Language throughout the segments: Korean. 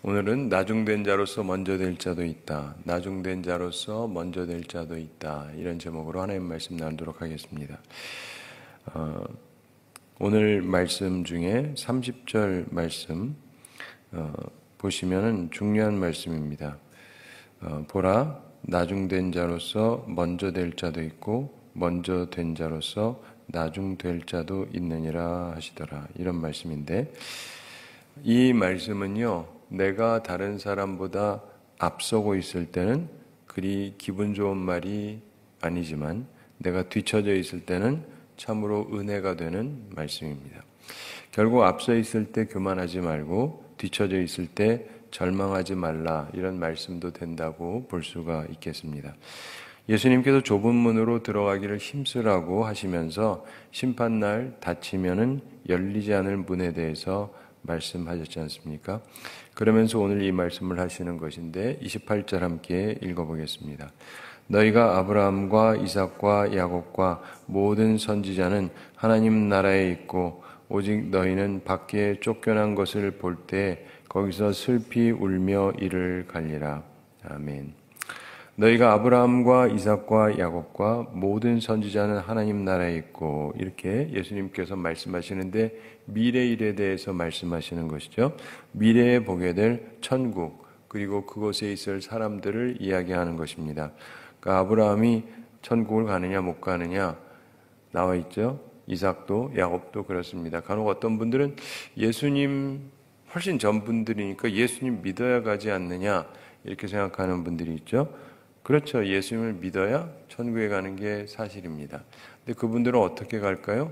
오늘은 나중된 자로서 먼저 될 자도 있다. 나중된 자로서 먼저 될 자도 있다. 이런 제목으로 하나님 말씀 나누도록 하겠습니다. 오늘 말씀 중에 30절 말씀 보시면은 중요한 말씀입니다. 보라, 나중된 자로서 먼저 될 자도 있고 먼저 된 자로서 나중될 자도 있느니라 하시더라. 이런 말씀인데, 이 말씀은요, 내가 다른 사람보다 앞서고 있을 때는 그리 기분 좋은 말이 아니지만 내가 뒤처져 있을 때는 참으로 은혜가 되는 말씀입니다. 결국 앞서 있을 때 교만하지 말고 뒤처져 있을 때 절망하지 말라, 이런 말씀도 된다고 볼 수가 있겠습니다. 예수님께서 좁은 문으로 들어가기를 힘쓰라고 하시면서 심판날 닫히면은 열리지 않을 문에 대해서 말씀하셨지 않습니까? 그러면서 오늘 이 말씀을 하시는 것인데 28절 함께 읽어보겠습니다. 너희가 아브라함과 이삭과 야곱과 모든 선지자는 하나님 나라에 있고 오직 너희는 밖에 쫓겨난 것을 볼 때 거기서 슬피 울며 이를 갈리라. 아멘. 너희가 아브라함과 이삭과 야곱과 모든 선지자는 하나님 나라에 있고, 이렇게 예수님께서 말씀하시는데 미래 일에 대해서 말씀하시는 것이죠. 미래에 보게 될 천국, 그리고 그곳에 있을 사람들을 이야기하는 것입니다. 그러니까 아브라함이 천국을 가느냐 못 가느냐 나와 있죠. 이삭도 야곱도 그렇습니다. 간혹 어떤 분들은 예수님 훨씬 전 분들이니까 예수님 믿어야 가지 않느냐 이렇게 생각하는 분들이 있죠. 그렇죠. 예수님을 믿어야 천국에 가는 게 사실입니다. 근데 그분들은 어떻게 갈까요?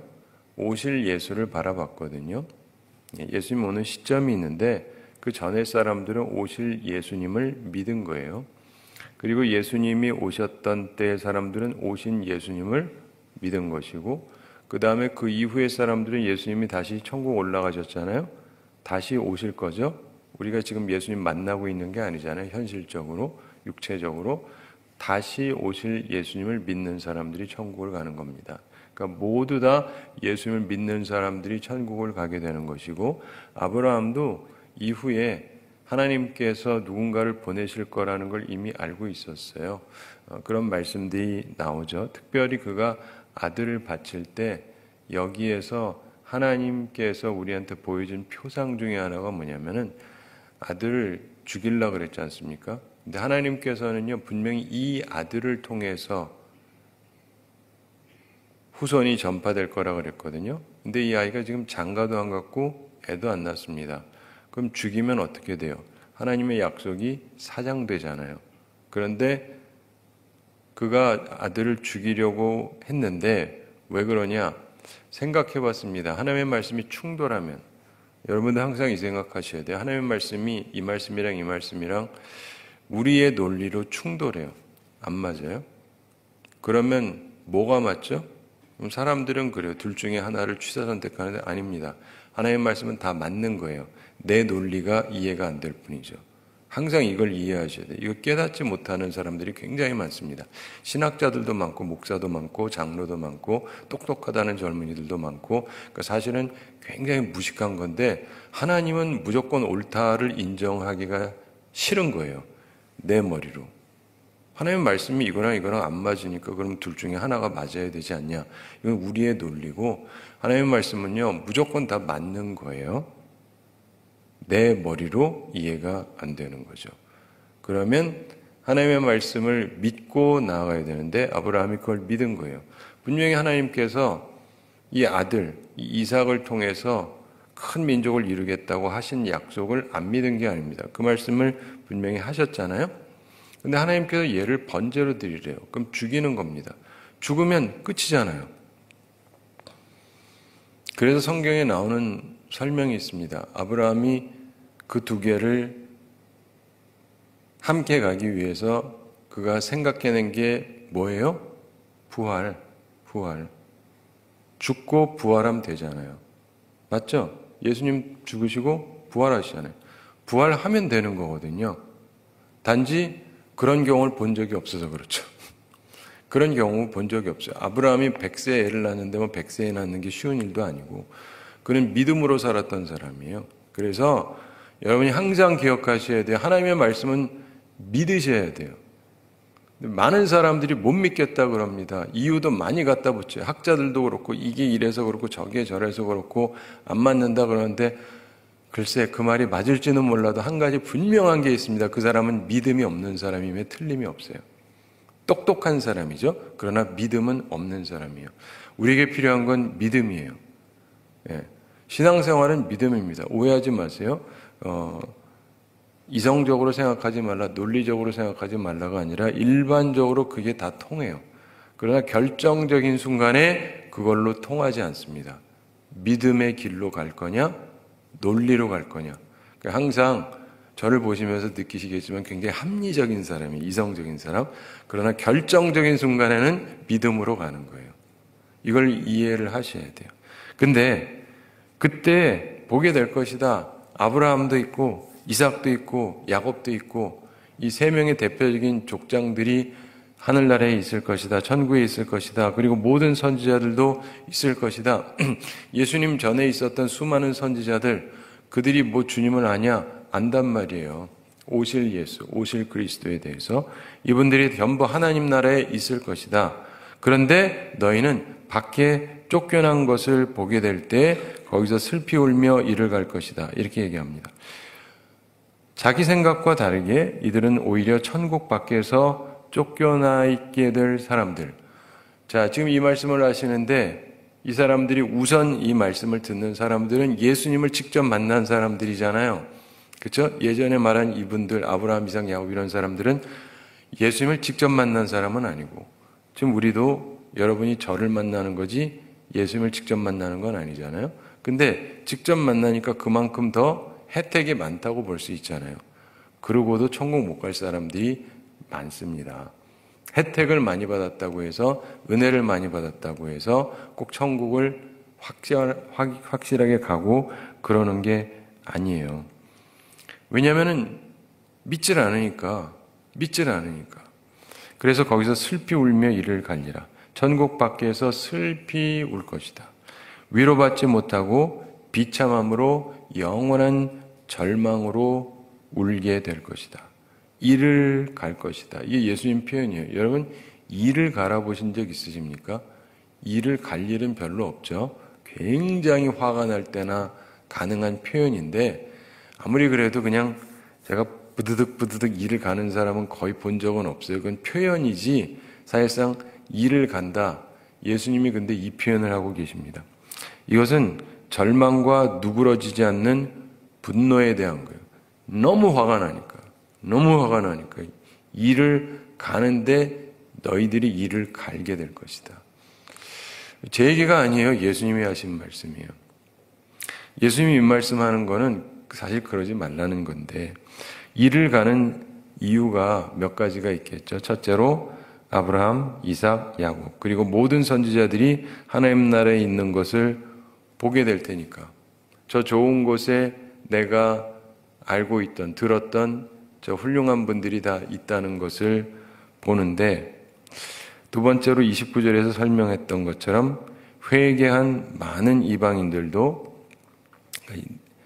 오실 예수를 바라봤거든요. 예수님 오는 시점이 있는데 그 전에 사람들은 오실 예수님을 믿은 거예요. 그리고 예수님이 오셨던 때의 사람들은 오신 예수님을 믿은 것이고, 그 다음에 그 이후의 사람들은 예수님이 다시 천국 올라가셨잖아요. 다시 오실 거죠. 우리가 지금 예수님 만나고 있는 게 아니잖아요. 현실적으로, 육체적으로. 다시 오실 예수님을 믿는 사람들이 천국을 가는 겁니다. 그러니까 모두 다 예수님을 믿는 사람들이 천국을 가게 되는 것이고, 아브라함도 이후에 하나님께서 누군가를 보내실 거라는 걸 이미 알고 있었어요. 그런 말씀들이 나오죠. 특별히 그가 아들을 바칠 때 여기에서 하나님께서 우리한테 보여준 표상 중에 하나가 뭐냐면은 아들을 죽이려고 그랬지 않습니까? 근데 하나님께서는요, 분명히 이 아들을 통해서 후손이 전파될 거라고 그랬거든요. 근데 이 아이가 지금 장가도 안 갔고 애도 안 낳습니다. 그럼 죽이면 어떻게 돼요? 하나님의 약속이 사장되잖아요. 그런데 그가 아들을 죽이려고 했는데 왜 그러냐? 생각해 봤습니다. 하나님의 말씀이 충돌하면, 여러분들 항상 이 생각하셔야 돼요. 하나님의 말씀이 이 말씀이랑 이 말씀이랑 우리의 논리로 충돌해요. 안 맞아요? 그러면 뭐가 맞죠? 그럼 사람들은 그래요. 둘 중에 하나를 취사 선택하는데 아닙니다. 하나님의 말씀은 다 맞는 거예요. 내 논리가 이해가 안 될 뿐이죠. 항상 이걸 이해하셔야 돼요. 이거 깨닫지 못하는 사람들이 굉장히 많습니다. 신학자들도 많고 목사도 많고 장로도 많고 똑똑하다는 젊은이들도 많고, 그러니까 사실은 굉장히 무식한 건데 하나님은 무조건 옳다를 인정하기가 싫은 거예요. 내 머리로. 하나님의 말씀이 이거랑 이거랑 안 맞으니까 그럼 둘 중에 하나가 맞아야 되지 않냐. 이건 우리의 논리고, 하나님의 말씀은요, 무조건 다 맞는 거예요. 내 머리로 이해가 안 되는 거죠. 그러면 하나님의 말씀을 믿고 나아가야 되는데 아브라함이 그걸 믿은 거예요. 분명히 하나님께서 이 아들, 이 이삭을 통해서 큰 민족을 이루겠다고 하신 약속을 안 믿은 게 아닙니다. 그 말씀을 분명히 하셨잖아요. 근데 하나님께서 얘를 번제로 드리래요. 그럼 죽이는 겁니다. 죽으면 끝이잖아요. 그래서 성경에 나오는 설명이 있습니다. 아브라함이 그 두 개를 함께 가기 위해서 그가 생각해낸 게 뭐예요? 부활. 죽고 부활하면 되잖아요. 맞죠? 예수님 죽으시고 부활하시잖아요. 부활하면 되는 거거든요. 단지 그런 경우를 본 적이 없어서 그렇죠. 그런 경우 본 적이 없어요. 아브라함이 100세에 애를 낳는데 뭐 100세에 낳는 게 쉬운 일도 아니고, 그는 믿음으로 살았던 사람이에요. 그래서 여러분이 항상 기억하셔야 돼요. 하나님의 말씀은 믿으셔야 돼요. 많은 사람들이 못 믿겠다 그럽니다. 이유도 많이 갖다 붙여요. 학자들도 그렇고 이게 이래서 그렇고 저게 저래서 그렇고 안 맞는다 그러는데 글쎄 그 말이 맞을지는 몰라도 한 가지 분명한 게 있습니다. 그 사람은 믿음이 없는 사람임에 틀림이 없어요. 똑똑한 사람이죠. 그러나 믿음은 없는 사람이에요. 우리에게 필요한 건 믿음이에요. 예. 신앙생활은 믿음입니다. 오해하지 마세요. 이성적으로 생각하지 말라, 논리적으로 생각하지 말라가 아니라 일반적으로 그게 다 통해요. 그러나 결정적인 순간에 그걸로 통하지 않습니다. 믿음의 길로 갈 거냐, 논리로 갈 거냐. 항상 저를 보시면서 느끼시겠지만 굉장히 합리적인 사람이 이성적인 사람. 그러나 결정적인 순간에는 믿음으로 가는 거예요. 이걸 이해를 하셔야 돼요. 근데 그때 보게 될 것이다. 아브라함도 있고 이삭도 있고 야곱도 있고 이 세 명의 대표적인 족장들이 하늘나라에 있을 것이다. 천국에 있을 것이다. 그리고 모든 선지자들도 있을 것이다. 예수님 전에 있었던 수많은 선지자들 그들이 뭐 주님을 아냐? 안단 말이에요. 오실 예수, 오실 그리스도에 대해서 이분들이 전부 하나님 나라에 있을 것이다. 그런데 너희는 밖에 쫓겨난 것을 보게 될 때 거기서 슬피 울며 이를 갈 것이다. 이렇게 얘기합니다. 자기 생각과 다르게 이들은 오히려 천국 밖에서 쫓겨나 있게 될 사람들. 자, 지금 이 말씀을 하시는데 이 사람들이 우선 이 말씀을 듣는 사람들은 예수님을 직접 만난 사람들이잖아요. 그렇죠? 예전에 말한 이분들 아브라함, 이삭, 야곱 이런 사람들은 예수님을 직접 만난 사람은 아니고 지금 우리도 여러분이 저를 만나는 거지 예수님을 직접 만나는 건 아니잖아요. 근데 직접 만나니까 그만큼 더 혜택이 많다고 볼 수 있잖아요. 그러고도 천국 못 갈 사람들이 많습니다. 혜택을 많이 받았다고 해서 은혜를 많이 받았다고 해서 꼭 천국을 확실하게 가고 그러는 게 아니에요. 왜냐하면 믿질 않으니까. 그래서 거기서 슬피 울며 이를 갈리라. 천국 밖에서 슬피 울 것이다. 위로받지 못하고 비참함으로 영원한 절망으로 울게 될 것이다. 이를 갈 것이다. 이게 예수님 표현이에요. 여러분 이를 갈아보신 적 있으십니까? 이를 갈 일은 별로 없죠. 굉장히 화가 날 때나 가능한 표현인데 아무리 그래도 그냥 제가 부드득 이를 가는 사람은 거의 본 적은 없어요. 그건 표현이지 사실상 이를 간다. 예수님이 근데 이 표현을 하고 계십니다. 이것은 절망과 누그러지지 않는 분노에 대한 거예요. 너무 화가 나니까 이를 가는데 너희들이 이를 갈게 될 것이다. 제 얘기가 아니에요. 예수님이 하신 말씀이에요. 예수님이 이 말씀하는 거는 사실 그러지 말라는 건데 이를 가는 이유가 몇 가지가 있겠죠. 첫째로 아브라함, 이삭, 야곱 그리고 모든 선지자들이 하나님 나라에 있는 것을 보게 될 테니까 저 좋은 곳에 내가 알고 있던 들었던 저 훌륭한 분들이 다 있다는 것을 보는데 두 번째로 29절에서 설명했던 것처럼 회개한 많은 이방인들도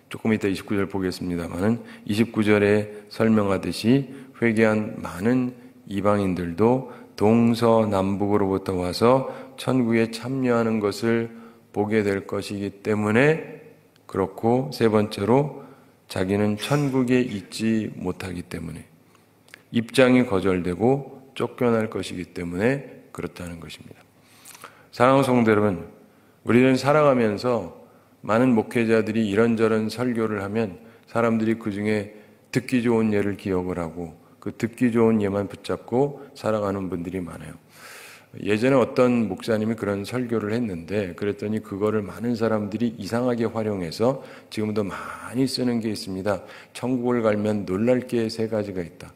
조금 이따 29절 보겠습니다만은 29절에 설명하듯이 회개한 많은 이방인들도 동서남북으로부터 와서 천국에 참여하는 것을 보게 될 것이기 때문에 그렇고 세 번째로 자기는 천국에 있지 못하기 때문에 입장이 거절되고 쫓겨날 것이기 때문에 그렇다는 것입니다. 사랑하는 성도 여러분, 우리는 살아가면서 많은 목회자들이 이런저런 설교를 하면 사람들이 그 중에 듣기 좋은 예를 기억을 하고 그 듣기 좋은 예만 붙잡고 살아가는 분들이 많아요. 예전에 어떤 목사님이 그런 설교를 했는데 그랬더니 그거를 많은 사람들이 이상하게 활용해서 지금도 많이 쓰는 게 있습니다. 천국을 가면 놀랄 게 세 가지가 있다.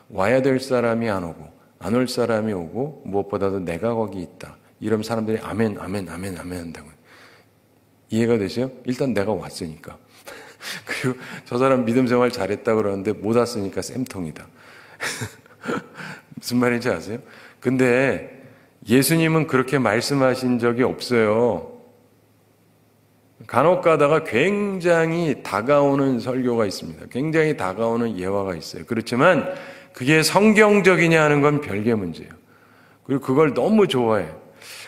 와야 될 사람이 안 오고 안 올 사람이 오고 무엇보다도 내가 거기 있다. 이러면 사람들이 아멘 한다고요. 이해가 되세요? 일단 내가 왔으니까. 그리고 저 사람 믿음 생활 잘했다 그러는데 못 왔으니까 쌤통이다. 무슨 말인지 아세요? 근데 예수님은 그렇게 말씀하신 적이 없어요. 간혹 가다가 굉장히 다가오는 설교가 있습니다. 굉장히 다가오는 예화가 있어요. 그렇지만 그게 성경적이냐 하는 건 별개 문제예요. 그리고 그걸 너무 좋아해.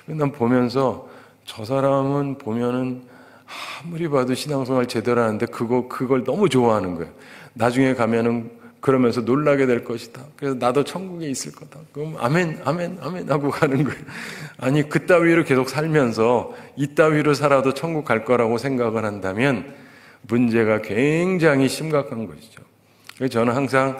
난 보면서 저 사람은 보면은 아무리 봐도 신앙생활 제대로 하는데 그걸 너무 좋아하는 거예요. 나중에 가면은 그러면서 놀라게 될 것이다. 그래서 나도 천국에 있을 거다. 그럼 아멘, 아멘, 아멘 하고 가는 거예요. 아니, 그따위로 계속 살면서 이따위로 살아도 천국 갈 거라고 생각을 한다면 문제가 굉장히 심각한 것이죠. 그래서 저는 항상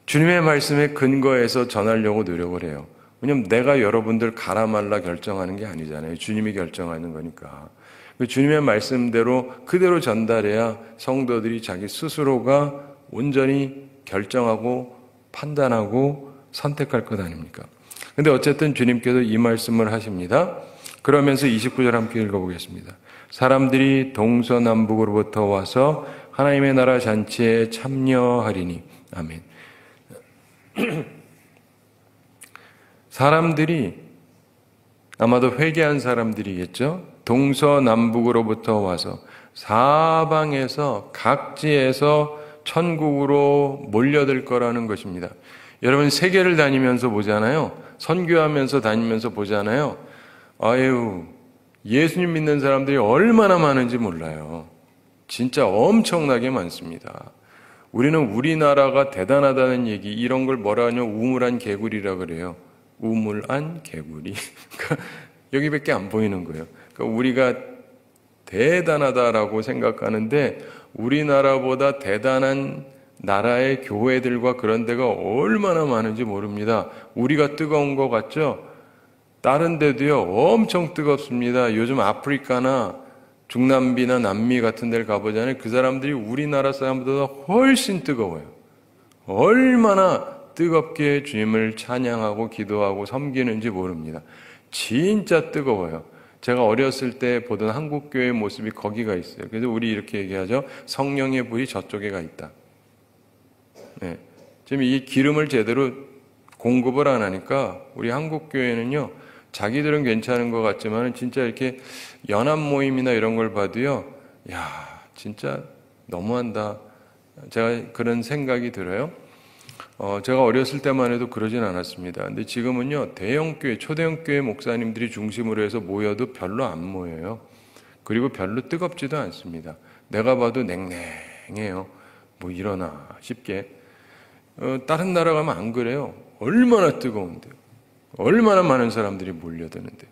주님의 말씀에 근거해서 전하려고 노력을 해요. 왜냐하면 내가 여러분들 가라 말라 결정하는 게 아니잖아요. 주님이 결정하는 거니까. 주님의 말씀대로 그대로 전달해야 성도들이 자기 스스로가 온전히 결정하고 판단하고 선택할 것 아닙니까? 근데 어쨌든 주님께서 이 말씀을 하십니다. 그러면서 29절 함께 읽어보겠습니다. 사람들이 동서남북으로부터 와서 하나님의 나라 잔치에 참여하리니. 아멘. 사람들이 아마도 회개한 사람들이겠죠. 동서남북으로부터 와서 사방에서 각지에서 천국으로 몰려들 거라는 것입니다. 여러분 세계를 다니면서 보잖아요. 선교하면서 다니면서 보잖아요. 아유, 예수님 믿는 사람들이 얼마나 많은지 몰라요. 진짜 엄청나게 많습니다. 우리는 우리나라가 대단하다는 얘기, 이런 걸 뭐라 하냐, 우물안 개구리라 그래요. 우물안 개구리. 여기밖에 안 보이는 거예요. 그러니까 우리가 대단하다라고 생각하는데 우리나라보다 대단한 나라의 교회들과 그런 데가 얼마나 많은지 모릅니다. 우리가 뜨거운 것 같죠? 다른 데도요 엄청 뜨겁습니다. 요즘 아프리카나 중남미나 남미 같은 데를 가보잖아요. 그 사람들이 우리나라 사람보다 훨씬 뜨거워요. 얼마나 뜨겁게 주님을 찬양하고 기도하고 섬기는지 모릅니다. 진짜 뜨거워요. 제가 어렸을 때 보던 한국교회의 모습이 거기가 있어요. 그래서 우리 이렇게 얘기하죠. 성령의 불이 저쪽에 가 있다. 네. 지금 이 기름을 제대로 공급을 안 하니까 우리 한국교회는요, 자기들은 괜찮은 것 같지만 진짜 이렇게 연합 모임이나 이런 걸 봐도요, 야, 진짜 너무한다. 제가 그런 생각이 들어요. 제가 어렸을 때만 해도 그러진 않았습니다. 근데 지금은요, 대형교회, 초대형교회 목사님들이 중심으로 해서 모여도 별로 안 모여요. 그리고 별로 뜨겁지도 않습니다. 내가 봐도 냉랭해요. 뭐 이러나 싶게. 다른 나라 가면 안 그래요. 얼마나 뜨거운데요. 얼마나 많은 사람들이 몰려드는데요.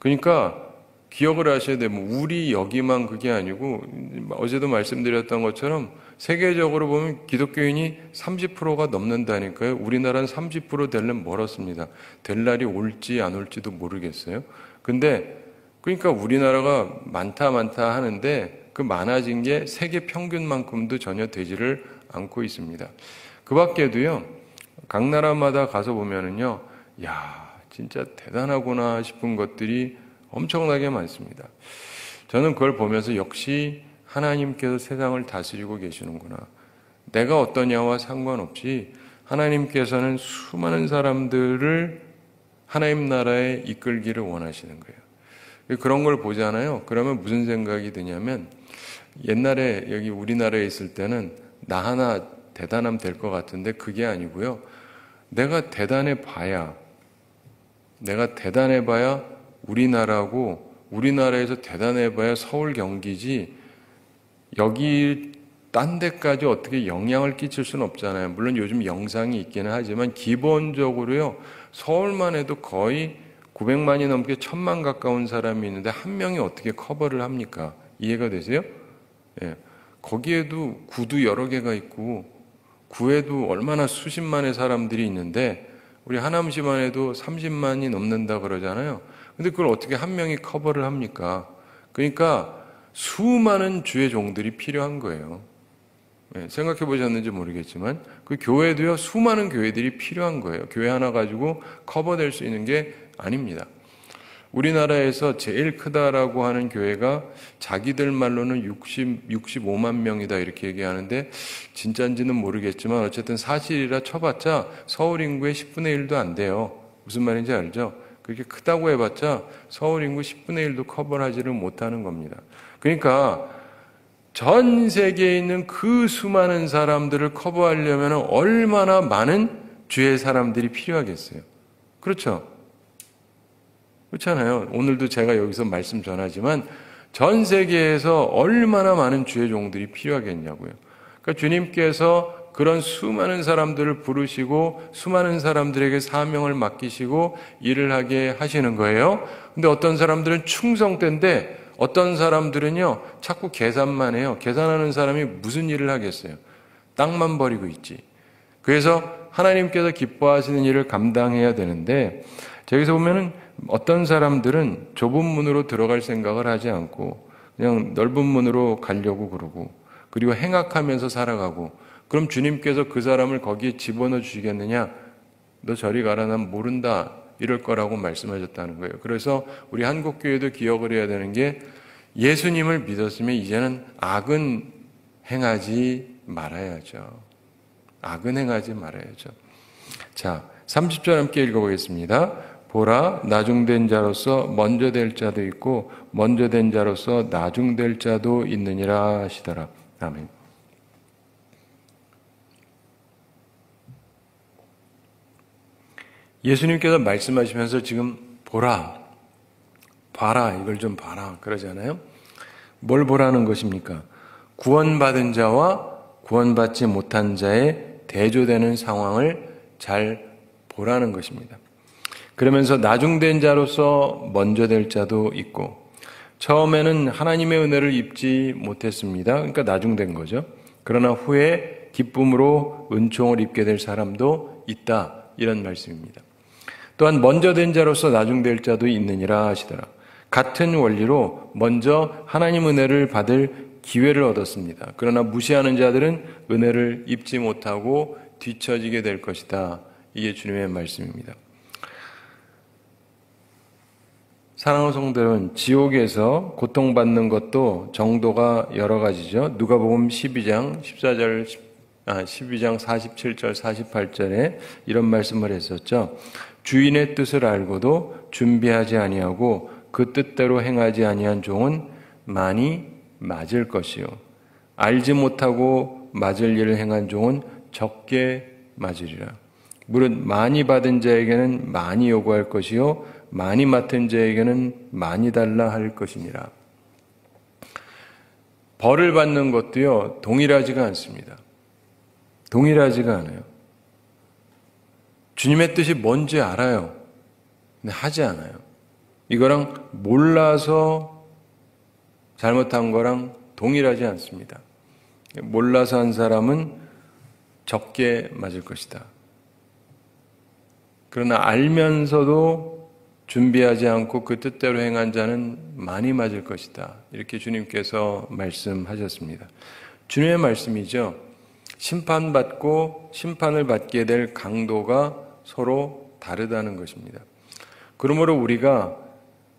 그러니까 기억을 하셔야 돼요. 뭐 우리 여기만 그게 아니고 어제도 말씀드렸던 것처럼 세계적으로 보면 기독교인이 30%가 넘는다니까요. 우리나라는 30% 되려면 멀었습니다. 될 날이 올지 안 올지도 모르겠어요. 근데 그러니까 우리나라가 많다 하는데 그 많아진 게 세계 평균만큼도 전혀 되지를 않고 있습니다. 그 밖에도요, 각 나라마다 가서 보면은요, 야, 진짜 대단하구나 싶은 것들이 엄청나게 많습니다. 저는 그걸 보면서 역시 하나님께서 세상을 다스리고 계시는구나. 내가 어떠냐와 상관없이 하나님께서는 수많은 사람들을 하나님 나라에 이끌기를 원하시는 거예요. 그런 걸 보잖아요. 그러면 무슨 생각이 드냐면 옛날에 여기 우리나라에 있을 때는 나 하나 대단하면 될 것 같은데 그게 아니고요. 내가 대단해 봐야 우리나라고 우리나라에서 대단해 봐야 서울 경기지 여기 딴 데까지 어떻게 영향을 끼칠 수는 없잖아요. 물론 요즘 영상이 있기는 하지만 기본적으로요. 서울만 해도 거의 900만이 넘게 1000만 가까운 사람이 있는데 한 명이 어떻게 커버를 합니까? 이해가 되세요? 예. 거기에도 구도 여러 개가 있고 구에도 얼마나 수십만의 사람들이 있는데 우리 하남시만 해도 30만이 넘는다 그러잖아요. 근데 그걸 어떻게 한 명이 커버를 합니까? 그러니까 수많은 주의 종들이 필요한 거예요. 네, 생각해 보셨는지 모르겠지만 그 교회도요, 수많은 교회들이 필요한 거예요. 교회 하나 가지고 커버될 수 있는 게 아닙니다. 우리나라에서 제일 크다라고 하는 교회가 자기들 말로는 65만 명이다 이렇게 얘기하는데 진짜인지는 모르겠지만 어쨌든 사실이라 쳐봤자 서울 인구의 10분의 1도 안 돼요. 무슨 말인지 알죠? 그렇게 크다고 해봤자 서울 인구 10분의 1도 커버하지를 못하는 겁니다. 그러니까 전 세계에 있는 그 수많은 사람들을 커버하려면 얼마나 많은 주의 사람들이 필요하겠어요. 그렇죠? 그렇잖아요. 오늘도 제가 여기서 말씀 전하지만 전 세계에서 얼마나 많은 주의 종들이 필요하겠냐고요. 그러니까 주님께서 그런 수많은 사람들을 부르시고 수많은 사람들에게 사명을 맡기시고 일을 하게 하시는 거예요. 근데 어떤 사람들은 충성된데 어떤 사람들은요 자꾸 계산만 해요. 계산하는 사람이 무슨 일을 하겠어요? 땅만 버리고 있지. 그래서 하나님께서 기뻐하시는 일을 감당해야 되는데 저기서 보면은 어떤 사람들은 좁은 문으로 들어갈 생각을 하지 않고 그냥 넓은 문으로 가려고 그러고 그리고 행악하면서 살아가고 그럼 주님께서 그 사람을 거기에 집어넣어 주시겠느냐? 너 저리 가라, 난 모른다 이럴 거라고 말씀하셨다는 거예요. 그래서 우리 한국교회도 기억을 해야 되는 게 예수님을 믿었으면 이제는 악은 행하지 말아야죠. 악은 행하지 말아야죠. 자, 30절 함께 읽어보겠습니다. 보라, 나중된 자로서 먼저 될 자도 있고 먼저 된 자로서 나중될 자도 있느니라 하시더라. 아멘. 예수님께서 말씀하시면서 지금 보라, 봐라, 이걸 좀 봐라 그러잖아요. 뭘 보라는 것입니까? 구원받은 자와 구원받지 못한 자의 대조되는 상황을 잘 보라는 것입니다. 그러면서 나중된 자로서 먼저 될 자도 있고 처음에는 하나님의 은혜를 입지 못했습니다. 그러니까 나중된 거죠. 그러나 후에 기쁨으로 은총을 입게 될 사람도 있다. 이런 말씀입니다. 또한 먼저 된 자로서 나중될 자도 있느니라 하시더라. 같은 원리로 먼저 하나님 은혜를 받을 기회를 얻었습니다. 그러나 무시하는 자들은 은혜를 입지 못하고 뒤처지게 될 것이다. 이게 주님의 말씀입니다. 사랑하는 성도 여러분, 지옥에서 고통받는 것도 정도가 여러 가지죠. 누가복음 12장 47절 48절에 이런 말씀을 했었죠. 주인의 뜻을 알고도 준비하지 아니하고 그 뜻대로 행하지 아니한 종은 많이 맞을 것이요 알지 못하고 맞을 일을 행한 종은 적게 맞으리라. 무릇 많이 받은 자에게는 많이 요구할 것이요 많이 맡은 자에게는 많이 달라 할 것이니라. 벌을 받는 것도요 동일하지가 않습니다. 동일하지가 않아요. 주님의 뜻이 뭔지 알아요. 근데 하지 않아요. 이거랑 몰라서 잘못한 거랑 동일하지 않습니다. 몰라서 한 사람은 적게 맞을 것이다. 그러나 알면서도 준비하지 않고 그 뜻대로 행한 자는 많이 맞을 것이다. 이렇게 주님께서 말씀하셨습니다. 주님의 말씀이죠. 심판받고 심판을 받게 될 강도가 서로 다르다는 것입니다. 그러므로 우리가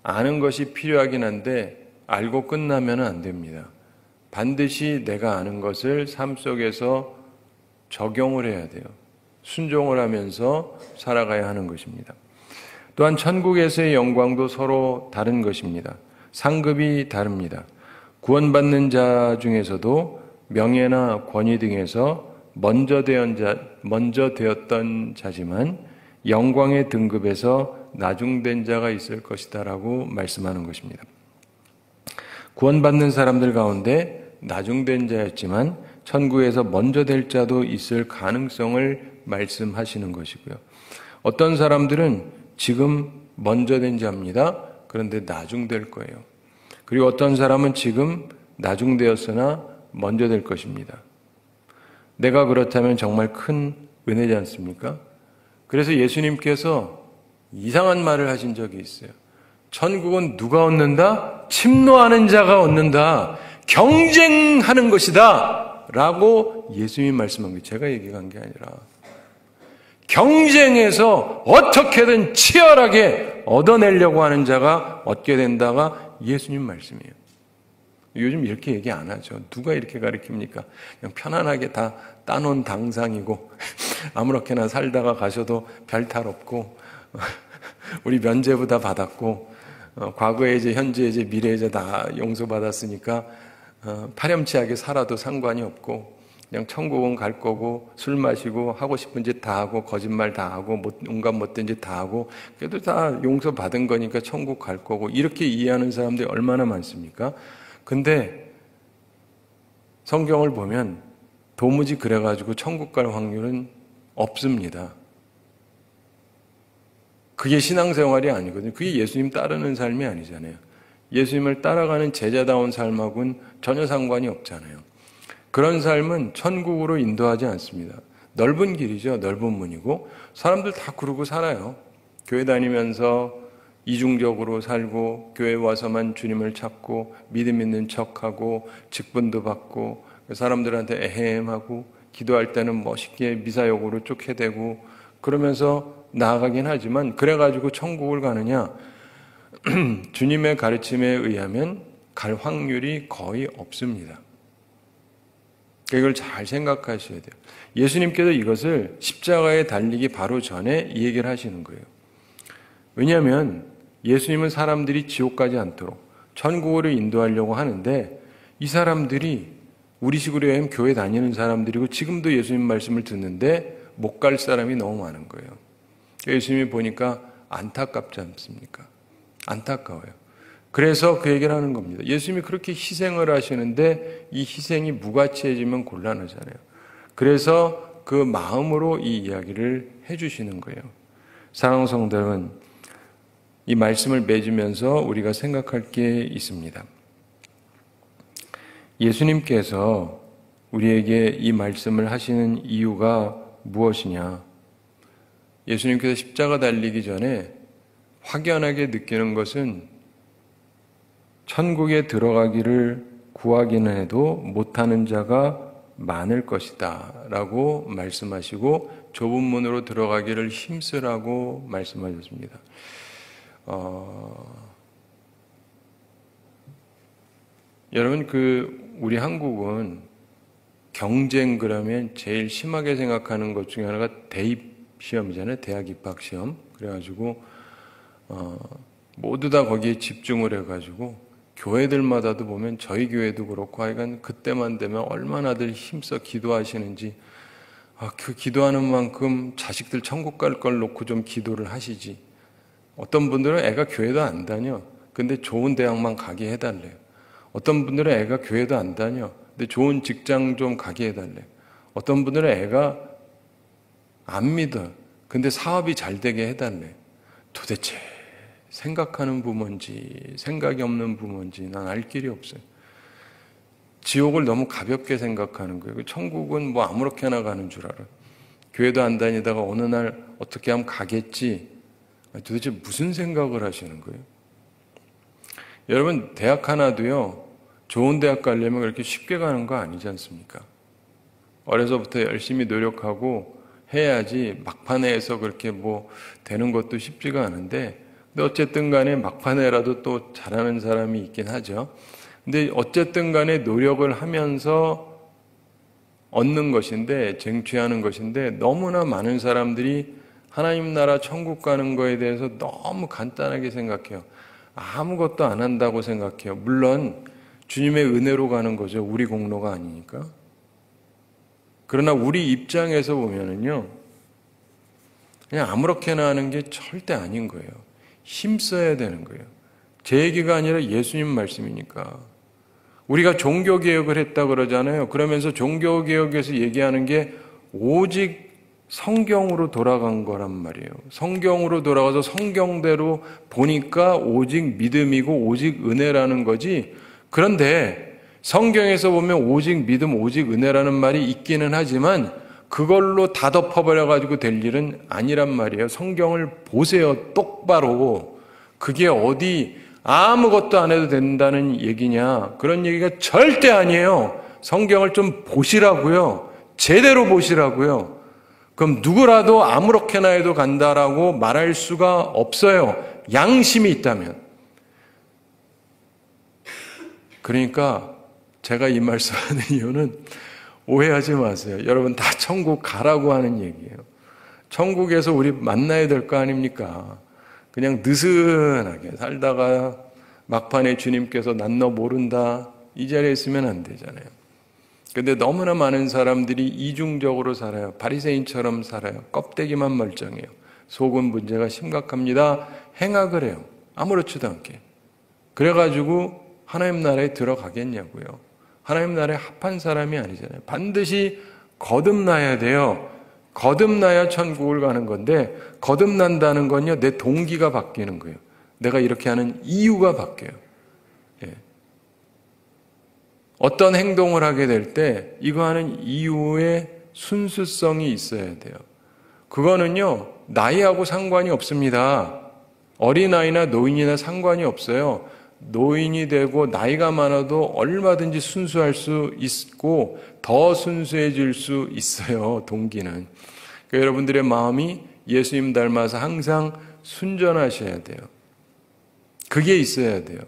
아는 것이 필요하긴 한데 알고 끝나면 안 됩니다. 반드시 내가 아는 것을 삶 속에서 적용을 해야 돼요. 순종을 하면서 살아가야 하는 것입니다. 또한 천국에서의 영광도 서로 다른 것입니다. 상급이 다릅니다. 구원받는 자 중에서도 명예나 권위 등에서 먼저 되었던 자지만 영광의 등급에서 나중된 자가 있을 것이다 라고 말씀하는 것입니다. 구원받는 사람들 가운데 나중된 자였지만 천국에서 먼저 될 자도 있을 가능성을 말씀하시는 것이고요. 어떤 사람들은 지금 먼저 된 자입니다. 그런데 나중될 거예요. 그리고 어떤 사람은 지금 나중되었으나 먼저 될 것입니다. 내가 그렇다면 정말 큰 은혜지 않습니까? 그래서 예수님께서 이상한 말을 하신 적이 있어요. 천국은 누가 얻는다? 침노하는 자가 얻는다. 경쟁하는 것이다. 라고 예수님이 말씀한 게 제가 얘기한 게 아니라 경쟁해서 어떻게든 치열하게 얻어내려고 하는 자가 얻게 된다가 예수님 말씀이에요. 요즘 이렇게 얘기 안 하죠. 누가 이렇게 가르칩니까? 그냥 편안하게 다 따놓은 당상이고 아무렇게나 살다가 가셔도 별 탈 없고 우리 면죄부 다 받았고 과거에 이제 현재 이제 미래 이제 다 용서받았으니까 파렴치하게 살아도 상관이 없고 그냥 천국은 갈 거고 술 마시고 하고 싶은 짓 다 하고 거짓말 다 하고 온갖 못된 짓 다 하고 그래도 다 용서받은 거니까 천국 갈 거고 이렇게 이해하는 사람들이 얼마나 많습니까? 근데 성경을 보면 도무지 그래가지고 천국 갈 확률은 없습니다. 그게 신앙생활이 아니거든요. 그게 예수님 따르는 삶이 아니잖아요. 예수님을 따라가는 제자다운 삶하고는 전혀 상관이 없잖아요. 그런 삶은 천국으로 인도하지 않습니다. 넓은 길이죠. 넓은 문이고 사람들 다 그러고 살아요. 교회 다니면서 이중적으로 살고 교회 와서만 주님을 찾고 믿음 있는 척하고 직분도 받고 사람들한테 에헴하고 기도할 때는 멋있게 미사역으로 쭉 해대고 그러면서 나아가긴 하지만 그래가지고 천국을 가느냐? 주님의 가르침에 의하면 갈 확률이 거의 없습니다. 이걸 잘 생각하셔야 돼요. 예수님께서 이것을 십자가에 달리기 바로 전에 이 얘기를 하시는 거예요. 왜냐하면 예수님은 사람들이 지옥 가지 않도록 천국으로 인도하려고 하는데 이 사람들이 우리식으로 하면 교회 다니는 사람들이고 지금도 예수님 말씀을 듣는데 못 갈 사람이 너무 많은 거예요. 예수님이 보니까 안타깝지 않습니까? 안타까워요. 그래서 그 얘기를 하는 겁니다. 예수님이 그렇게 희생을 하시는데 이 희생이 무가치해지면 곤란하잖아요. 그래서 그 마음으로 이 이야기를 해주시는 거예요. 사랑하는 성도 여러분, 이 말씀을 맺으면서 우리가 생각할 게 있습니다. 예수님께서 우리에게 이 말씀을 하시는 이유가 무엇이냐? 예수님께서 십자가 달리기 전에 확연하게 느끼는 것은 천국에 들어가기를 구하기는 해도 못하는 자가 많을 것이다 라고 말씀하시고 좁은 문으로 들어가기를 힘쓰라고 말씀하셨습니다. 여러분 우리 한국은 경쟁 그러면 제일 심하게 생각하는 것 중에 하나가 대입 시험이잖아요. 대학 입학 시험. 그래가지고 모두 다 거기에 집중을 해가지고 교회들마다도 보면 저희 교회도 그렇고 하여간 그때만 되면 얼마나들 힘써 기도하시는지 그 기도하는 만큼 자식들 천국 갈 걸 놓고 좀 기도를 하시지. 어떤 분들은 애가 교회도 안 다녀. 근데 좋은 대학만 가게 해달래요. 어떤 분들은 애가 교회도 안 다녀. 근데 좋은 직장 좀 가게 해달래요. 어떤 분들은 애가 안 믿어. 근데 사업이 잘 되게 해달래요. 도대체 생각하는 부모인지 생각이 없는 부모인지 난 알 길이 없어요. 지옥을 너무 가볍게 생각하는 거예요. 천국은 뭐 아무렇게나 가는 줄 알아요. 교회도 안 다니다가 어느 날 어떻게 하면 가겠지. 도대체 무슨 생각을 하시는 거예요? 여러분 대학 하나도요. 좋은 대학 가려면 그렇게 쉽게 가는 거 아니지 않습니까? 어려서부터 열심히 노력하고 해야지 막판에서 그렇게 뭐 되는 것도 쉽지가 않은데 근데 어쨌든 간에 막판에라도 또 잘하는 사람이 있긴 하죠. 근데 어쨌든 간에 노력을 하면서 얻는 것인데 쟁취하는 것인데 너무나 많은 사람들이 하나님 나라 천국 가는 거에 대해서 너무 간단하게 생각해요. 아무것도 안 한다고 생각해요. 물론 주님의 은혜로 가는 거죠. 우리 공로가 아니니까. 그러나 우리 입장에서 보면은요, 그냥 아무렇게나 하는 게 절대 아닌 거예요. 힘써야 되는 거예요. 제 얘기가 아니라 예수님 말씀이니까. 우리가 종교개혁을 했다 그러잖아요. 그러면서 종교개혁에서 얘기하는 게 오직 성경으로 돌아간 거란 말이에요. 성경으로 돌아가서 성경대로 보니까 오직 믿음이고 오직 은혜라는 거지. 그런데 성경에서 보면 오직 믿음, 오직 은혜라는 말이 있기는 하지만 그걸로 다 덮어버려가지고 될 일은 아니란 말이에요. 성경을 보세요. 똑바로. 그게 어디 아무것도 안 해도 된다는 얘기냐. 그런 얘기가 절대 아니에요. 성경을 좀 보시라고요. 제대로 보시라고요. 그럼 누구라도 아무렇게나 해도 간다라고 말할 수가 없어요. 양심이 있다면. 그러니까 제가 이 말씀하는 이유는 오해하지 마세요. 여러분 다 천국 가라고 하는 얘기예요. 천국에서 우리 만나야 될 거 아닙니까? 그냥 느슨하게 살다가 막판에 주님께서 난 너 모른다 이 자리에 있으면 안 되잖아요. 근데 너무나 많은 사람들이 이중적으로 살아요. 바리새인처럼 살아요. 껍데기만 멀쩡해요. 속은 문제가 심각합니다. 행악을 해요. 아무렇지도 않게. 그래가지고 하나님 나라에 들어가겠냐고요. 하나님 나라에 합한 사람이 아니잖아요. 반드시 거듭나야 돼요. 거듭나야 천국을 가는 건데 거듭난다는 건요, 내 동기가 바뀌는 거예요. 내가 이렇게 하는 이유가 바뀌어요. 예. 어떤 행동을 하게 될 때 이거 하는 이유의 순수성이 있어야 돼요. 그거는요, 나이하고 상관이 없습니다. 어린아이나 노인이나 상관이 없어요. 노인이 되고 나이가 많아도 얼마든지 순수할 수 있고 더 순수해질 수 있어요. 동기는. 그러니까 여러분들의 마음이 예수님 닮아서 항상 순전하셔야 돼요. 그게 있어야 돼요.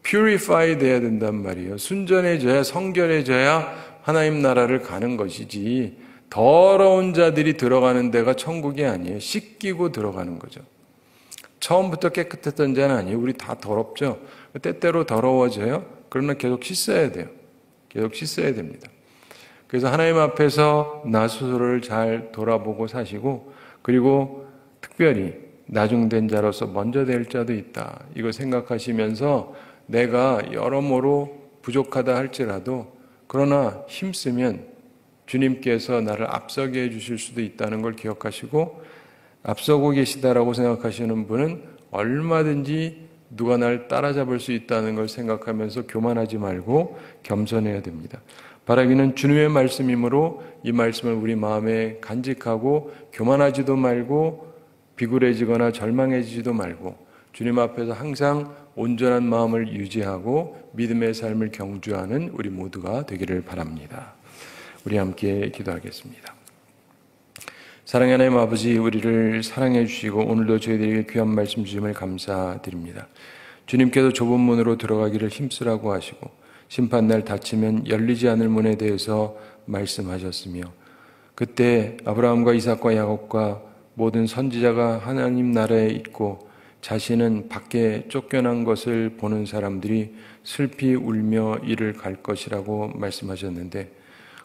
purify 돼야 된단 말이에요. 순전해져야, 성결해져야 하나님 나라를 가는 것이지 더러운 자들이 들어가는 데가 천국이 아니에요. 씻기고 들어가는 거죠. 처음부터 깨끗했던 자는 아니에요. 우리 다 더럽죠. 때때로 더러워져요. 그러나 계속 씻어야 돼요. 계속 씻어야 됩니다. 그래서 하나님 앞에서 나 스스로를 잘 돌아보고 사시고, 그리고 특별히 나중된 자로서 먼저 될 자도 있다. 이거 생각하시면서 내가 여러모로 부족하다 할지라도 그러나 힘쓰면 주님께서 나를 앞서게 해주실 수도 있다는 걸 기억하시고, 앞서고 계시다라고 생각하시는 분은 얼마든지 누가 날 따라잡을 수 있다는 걸 생각하면서 교만하지 말고 겸손해야 됩니다. 바라기는 주님의 말씀이므로 이 말씀을 우리 마음에 간직하고 교만하지도 말고 비굴해지거나 절망해지지도 말고 주님 앞에서 항상 온전한 마음을 유지하고 믿음의 삶을 경주하는 우리 모두가 되기를 바랍니다. 우리 함께 기도하겠습니다. 사랑의 하나님 아버지, 우리를 사랑해 주시고 오늘도 저희들에게 귀한 말씀 주심을 감사드립니다. 주님께서 좁은 문으로 들어가기를 힘쓰라고 하시고 심판날 닫히면 열리지 않을 문에 대해서 말씀하셨으며, 그때 아브라함과 이삭과 야곱과 모든 선지자가 하나님 나라에 있고 자신은 밖에 쫓겨난 것을 보는 사람들이 슬피 울며 이를 갈 것이라고 말씀하셨는데,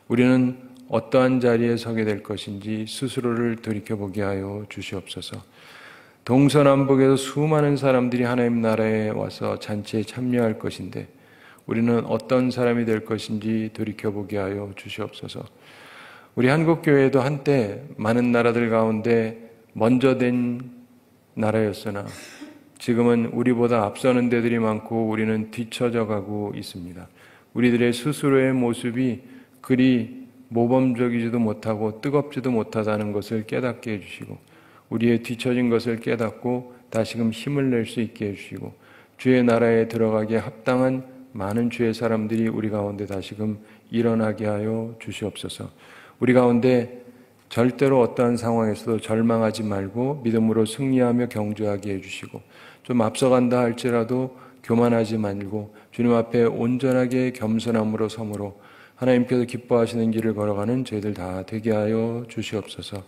우리는 어떠한 자리에 서게 될 것인지 스스로를 돌이켜보게 하여 주시옵소서. 동서남북에서 수많은 사람들이 하나님 나라에 와서 잔치에 참여할 것인데 우리는 어떤 사람이 될 것인지 돌이켜보게 하여 주시옵소서. 우리 한국교회도 한때 많은 나라들 가운데 먼저 된 나라였으나 지금은 우리보다 앞서는 데들이 많고 우리는 뒤처져 가고 있습니다. 우리들의 스스로의 모습이 그리 모범적이지도 못하고 뜨겁지도 못하다는 것을 깨닫게 해주시고, 우리의 뒤처진 것을 깨닫고 다시금 힘을 낼 수 있게 해주시고, 주의 나라에 들어가기에 합당한 많은 주의 사람들이 우리 가운데 다시금 일어나게 하여 주시옵소서. 우리 가운데 절대로 어떠한 상황에서도 절망하지 말고 믿음으로 승리하며 경주하게 해주시고, 좀 앞서간다 할지라도 교만하지 말고 주님 앞에 온전하게 겸손함으로 섬으로 하나님께서 기뻐하시는 길을 걸어가는 저희들 다 되게 하여 주시옵소서.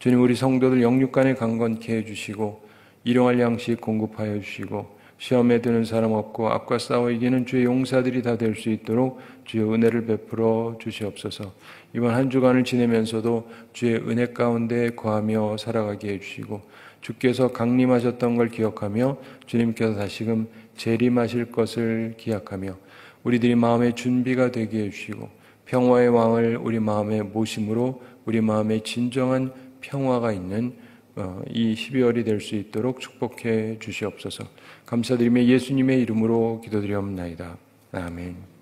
주님, 우리 성도들 영육간에 강건케 해주시고 일용할 양식 공급하여 주시고 시험에 드는 사람 없고 악과 싸워 이기는 주의 용사들이 다 될 수 있도록 주의 은혜를 베풀어 주시옵소서. 이번 한 주간을 지내면서도 주의 은혜 가운데 거하며 살아가게 해주시고, 주께서 강림하셨던 걸 기억하며 주님께서 다시금 재림하실 것을 기약하며 우리들이 마음의 준비가 되게 해주시고 평화의 왕을 우리 마음에 모심으로 우리 마음에 진정한 평화가 있는 이 12월이 될 수 있도록 축복해 주시옵소서. 감사드리며 예수님의 이름으로 기도드리옵나이다. 아멘.